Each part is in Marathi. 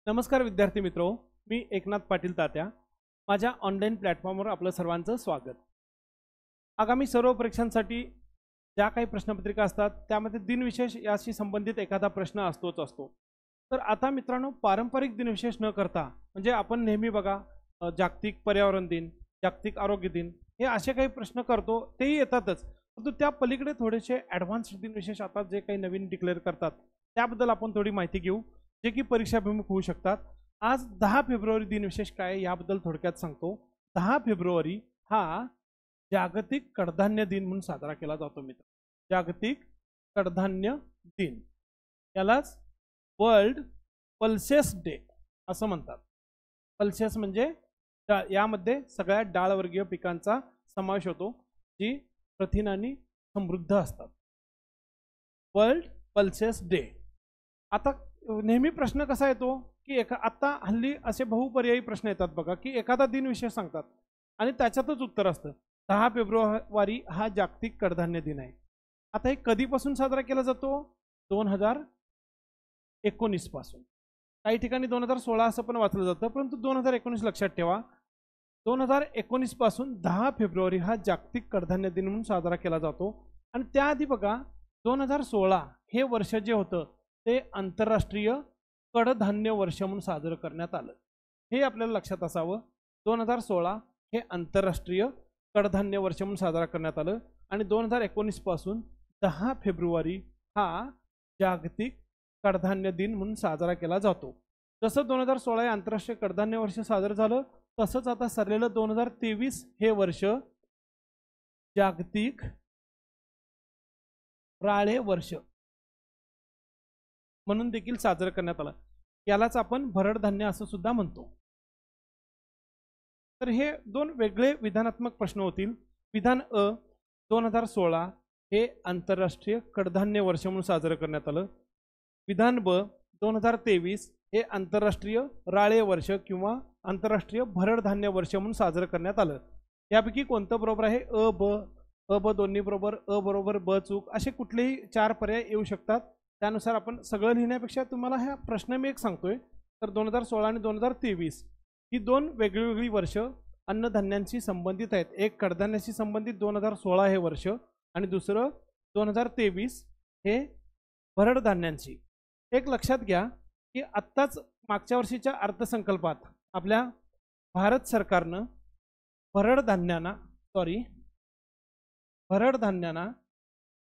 नमस्कार विद्यार्थी मित्रो, मी एकनाथ पाटील तात्या. माझ्या ऑनलाईन प्लॅटफॉर्मवर आपलं सर्वांचं स्वागत. आगामी सर्व परीक्षांसाठी ज्या काही प्रश्नपत्रिका असतात त्यामध्ये दिनविशेष याशी संबंधित एखादा प्रश्न असतो. तर आता मित्रांनो, पारंपरिक दिनविशेष न करता म्हणजे आपण नेहमी बघा जागतिक पर्यावरण दिन, जागतिक आरोग्य दिन हे असे काही प्रश्न करतो, तेही येतातच. परंतु त्या पलीकडे थोडेसे ॲडव्हान्स्ड दिनविशेष आता जे काही नवीन डिक्लेअर करतात त्याबद्दल आपण थोडी माहिती घेऊ, जे की परीक्षाभिमुख होऊ शकतात. आज 10 फेब्रुवारी दिनविशेष काय याबद्दल थोडक्यात सांगतो. 10 फेब्रुवारी हा जागतिक कडधान्य दिन म्हणून साजरा केला जातो मित्र. जागतिक कडधान्य दिन, यालाच वर्ल्ड पल्सेस डे असं म्हणतात. पल्सेस म्हणजे यामध्ये सगळ्या डाळवर्गीय पिकांचा समावेश होतो जी प्रथिनांनी समृद्ध असतात. World pulses day. आता नेहमी प्रश्न कसा येतो की आता हल्ली असे बहुपर्यायी प्रश्न येतात बघा, की एखादा दिनविशेष सांगतात आणि त्याच्यातच उत्तर असतं. 10 फेब्रुवारी हा जागतिक कडधान्य दिन आहे. आता हे कधीपासून साजरा केला जातो? 2019 पासून. काही ठिकाणी 2016 असं पण वाचलं जातं, परंतु 2019 लक्षात ठेवा. 2019 पासून 10 फेब्रुवारी हा जागतिक कडधान्य दिन म्हणून साजरा केला जातो. आणि त्याआधी बघा 2016 हे वर्ष जे होतं ते आंतरराष्ट्रीय कडधान्य वर्ष म्हणून साजरं करण्यात आलं. हे आपल्याला लक्षात असावं. 2016 हे आंतरराष्ट्रीय कडधान्य वर्ष म्हणून साजरा करण्यात आलं आणि 2019 पासून 10 फेब्रुवारी हा जागतिक कडधान्य दिन म्हणून साजरा केला जातो. जसं 2016 हे आंतरराष्ट्रीय कडधान्य वर्ष साजरं झालं, तसंच आता सरलेलं 2023 हे वर्ष जागतिक राळे वर्ष म्हणून देखील साजरं करण्यात आलं. यालाच आपण भरड धान्य असं सुद्धा म्हणतो. तर हे दोन वेगळे विधानात्मक प्रश्न होतील. विधान अ, 2016 हे आंतरराष्ट्रीय कडधान्य वर्ष म्हणून साजरं करण्यात आलं. विधान ब, 2023 हे आंतरराष्ट्रीय राळे वर्ष किंवा आंतरराष्ट्रीय भरड धान्य वर्ष म्हणून साजरं करण्यात आलं. यापैकी कोणतं बरोबर आहे? अ ब दोन्ही बरोबर, अ बरोबर, ब चूक, असे कुठलेही 4 पर्याय येऊ शकतात. त्यानुसार आपण सगळं लिहिण्यापेक्षा तुम्हाला हा प्रश्न मी एक सांगतोय. तर 2016 आणि 2023 ही दोन वेगळी वर्ष अन्नधान्यांशी संबंधित आहेत. एक कडधान्याशी संबंधित 2016 हे वर्ष आणि दुसरं 2023 हे भरड धान्यांशी. एक लक्षात घ्या की आत्ताच मागच्या वर्षीच्या अर्थसंकल्पात आपल्या भारत सरकारनं भरड धान्यांना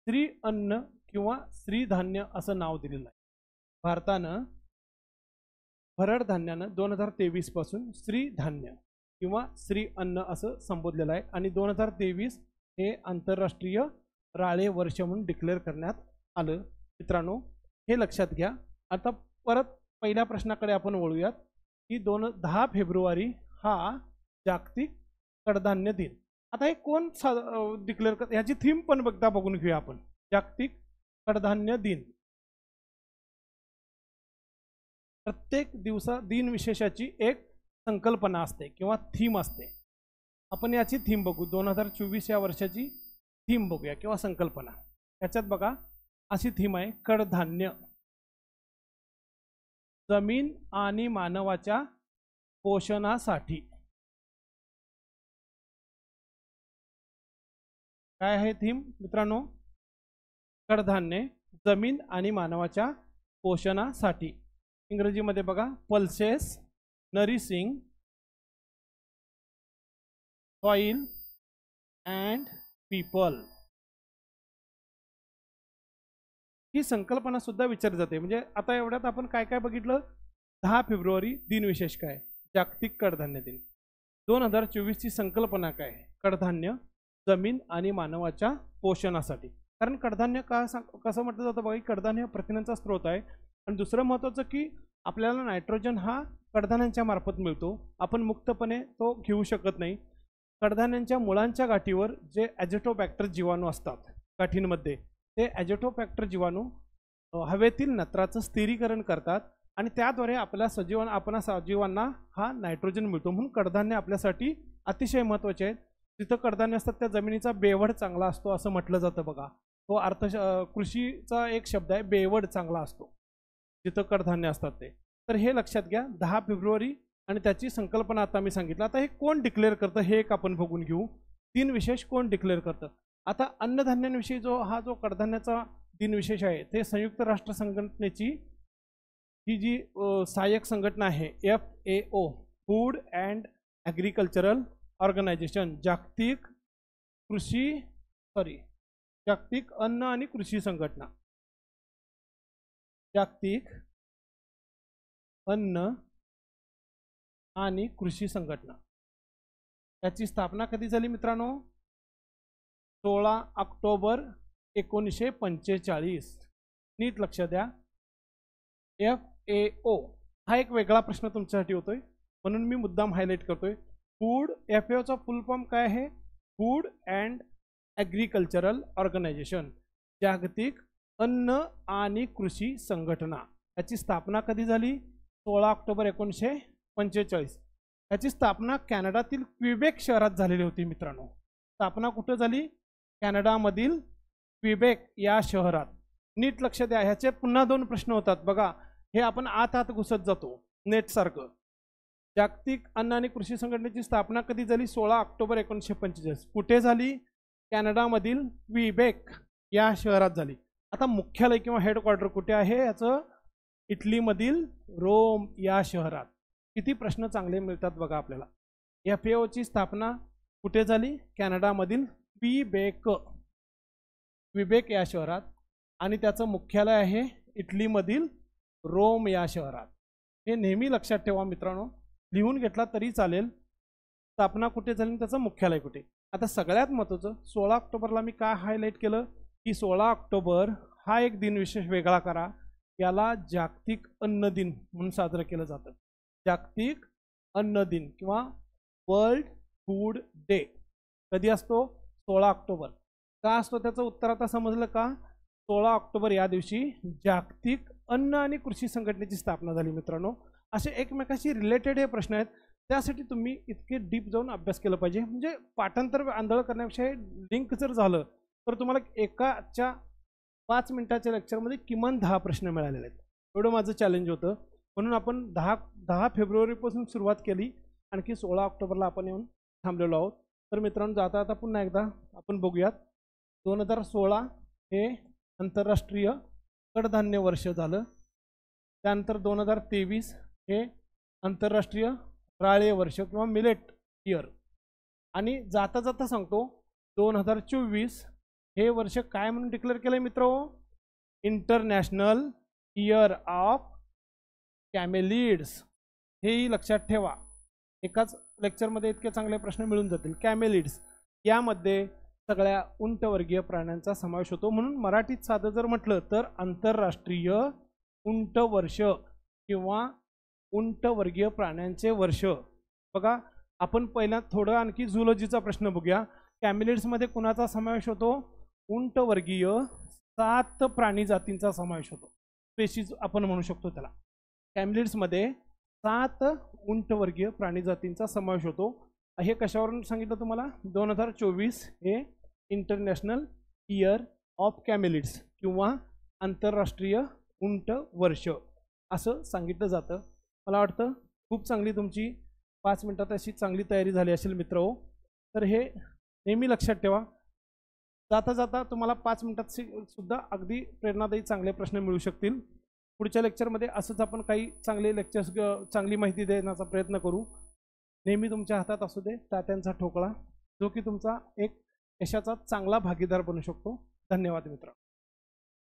श्री अन्न किंवा श्रीधान्य असं नाव दिलेलं आहे. भारतानं भरड धान्यानं 2023 पासून श्रीधान्य किंवा श्री अन्न असं संबोधलेलं आहे आणि 2023 हे आंतरराष्ट्रीय राळे वर्ष म्हणून डिक्लेअर करण्यात आलं. मित्रांनो, हे लक्षात घ्या. आता परत पहिल्या प्रश्नाकडे आपण वळूयात की 10 फेब्रुवारी हा जागतिक कडधान्य दिन. आता हे कोण डिक्लेअर करत, ह्याची थीम पण बघून घेऊया आपण. जागतिक कडधान्य दिन. प्रत्येक दिनविशेषाची एक संकल्पना असते किंवा थीम असते. आपण याची थीम बघू. 2024 या वर्षाची थीम बघूया किंवा संकल्पना. याच्यात बघा अशी थीम आहे, कडधान्य जमीन आणि मानवाच्या पोषणासाठी. काय आहे थीम मित्रांनो? कडधान्य जमीन आणि मानवाच्या पोषणासाठी. इंग्रजीमध्ये बघा, pulses nourishing soil and people. ही संकल्पना सुद्धा विचारली जाते. म्हणजे आता एवढ्यात आपण काय काय बघितलं? 10 फेब्रुवारी दिनविशेष काय? जागतिक कडधान्य दिन. 2024 ची संकल्पना काय? कडधान्य जमीन आणि मानवाच्या पोषणासाठी. कारण कडधान्य कसं म्हटलं जातं बघा, कडधान्य प्रथिनांचा स्रोत आहे. आणि दुसरं महत्त्वाचं की आपल्याला नायट्रोजन हा कडधान्यांच्या मार्फत मिळतो. आपण मुक्तपणे तो घेऊ शकत नाही. कडधान्यांच्या मुळांच्या गाठीवर जे ॲझोटोबॅक्टर जीवाणू असतात गाठींमध्ये, ते ॲझोटोबॅक्टर जीवाणू हवेतील नत्राचं स्थिरीकरण करतात आणि त्याद्वारे आपल्या सजीवांना हा नायट्रोजन मिळतो. म्हणून कडधान्य आपल्यासाठी अतिशय महत्त्वाचे आहेत. जिथं कडधान्य असतात त्या जमिनीचा बेवड चांगला असतो असं म्हटलं जातं बघा. तो कृषीचा एक शब्द आहे, बेवड चांगला असतो जिथं कडधान्य असतात ते. तर हे लक्षात घ्या, 10 फेब्रुवारी आणि त्याची संकल्पना आता मी सांगितलं. आता हे कोण डिक्लेअर करतं हे एक आपण बघून घेऊ. दिनविशेष कोण डिक्लेअर करतं. आता अन्नधान्यांविषयी हा जो कडधान्याचा दिनविशेष आहे ते संयुक्त राष्ट्र संघटनेची ही जी सहाय्यक संघटना आहे FAO, food and agricultural organisation, जागतिक अन्न आणि कृषी संघटना, जागतिक अन्न आणि कृषी संघटना, याची स्थापना कधी झाली मित्रांनो? 16 ऑक्टोबर 1945. नीट लक्ष द्या. FAO हा एक वेगळा प्रश्न तुमच्यासाठी होतोय म्हणून मी मुद्दाम हायलाइट करतोय. फूड, FAOचा फुल फॉर्म काय आहे? फूड अँड ॲग्रिकल्चरल ऑर्गनायझेशन, जागतिक अन्न आणि कृषी संघटना. याची स्थापना कधी झाली? 16 ऑक्टोबर 1945. याची स्थापना कॅनडातील क्विबेक शहरात झालेली होती मित्रांनो. स्थापना कुठं झाली? कॅनडामधील क्विबेक या शहरात. नीट लक्ष द्या. ह्याचे पुन्हा 2 प्रश्न होतात बघा. हे आपण आत घुसत जातो नेट सारखं. जागतिक अन्न आणि कृषी संघटनेची स्थापना कधी झाली? 16 ऑक्टोबर 1945. कुठे झाली? कॅनडामधील क्विबेक या शहरात झाली. आता मुख्यालय किंवा हेडक्वार्टर कुठे आहे याचं? इटलीमधील रोम या शहरात. किती प्रश्न चांगले मिळतात बघा आपल्याला. FAOची स्थापना कुठे झाली? कॅनडामधील क्विबेक या शहरात आणि त्याचं मुख्यालय आहे इटलीमधील रोम या शहरात. हे नेहमी लक्षात ठेवा मित्रांनो, लिहून घेतला तरी चालेल. स्थापना कुठे झाली आणि त्याचं मुख्यालय कुठे. आता सगळ्यात महत्त्वाचं 16 ऑक्टोबरला मी काय हायलाइट केलं की 16 ऑक्टोबर हा एक दिन विशेष वेगळा करा. याला जागतिक अन्न दिन म्हणून साजरं केलं जातं. जागतिक अन्न दिन किंवा वर्ल्ड फूड डे कधी असतो? 16 ऑक्टोबर. का असतो त्याचं उत्तर आता समजलं का? 16 ऑक्टोबर या दिवशी जागतिक अन्न आणि कृषी संघटनेची स्थापना झाली मित्रांनो. असे एकमेकाशी रिलेटेड हे प्रश्न आहेत, त्यासाठी तुम्ही इतके डीप जाऊन अभ्यास केला पाहिजे. म्हणजे पाठांतर आंधळ करण्यापेक्षा लिंक जर झालं तर तुम्हाला एकाच्या 5 मिनिटाच्या लेक्चरमध्ये किमान 10 प्रश्न मिळालेले आहेत. एवढं माझं चॅलेंज होतं. म्हणून आपण 10 फेब्रुवारीपासून सुरुवात केली, आणखी 16 ऑक्टोबरला आपण येऊन थांबलेलो आहोत. तर मित्रांनो जाता आता पुन्हा एकदा आपण बघूयात. 2016 हे आंतरराष्ट्रीय कडधान्य वर्ष झालं. त्यानंतर 2023 हे आंतरराष्ट्रीय राळे वर्ष किंवा मिलेट इयर. आणि जाता जाता सांगतो 2024 हे वर्ष काय म्हणून डिक्लेअर केलंय मित्रांनो? International year of camelids. हेही लक्षात ठेवा. एकाच लेक्चरमध्ये इतके चांगले प्रश्न मिळून जातील. कॅमेलिड्स यामध्ये सगळ्या उंटवर्गीय प्राण्यांचा समावेश होतो. म्हणून मराठीत साधं जर म्हटलं तर आंतरराष्ट्रीय उंट वर्ष किंवा उंटवर्गीय प्राण्यांचे वर्ष. बघा आपण पहिला थोडं आणखी झुलॉजीचा प्रश्न बघूया. कॅमेलिड्समध्ये कुणाचा समावेश होतो? उंटवर्गीय 7 प्राणी जातींचा समावेश होतो. स्पेशीज आपण म्हणू शकतो त्याला. कॅमेलिड्समध्ये 7 उंटवर्गीय प्राणी जातींचा समावेश होतो. हे कशावरून सांगितलं तुम्हाला? 2024 हे इंटरनॅशनल इयर ऑफ कॅमेलिड्स किंवा आंतरराष्ट्रीय उंट वर्ष असं सांगितलं जातं. मला वाटतं खूप चांगली तुमची 5 मिनिटात अशी चांगली तयारी झाली असेल मित्रहो. तर हे नेहमी लक्षात ठेवा. जाता जाता तुम्हाला 5 मिनिटात सुद्धा अगदी प्रेरणादायी चांगले प्रश्न मिळू शकतील. पुढच्या लेक्चरमध्ये असंच आपण काही चांगले लेक्चर्स, चांगली माहिती देण्याचा प्रयत्न करू. नेहमी तुमच्या हातात असू दे तात्यांचा ठोकळा, जो की तुमचा एक यशाचा चांगला भागीदार बनू शकतो. धन्यवाद मित्र.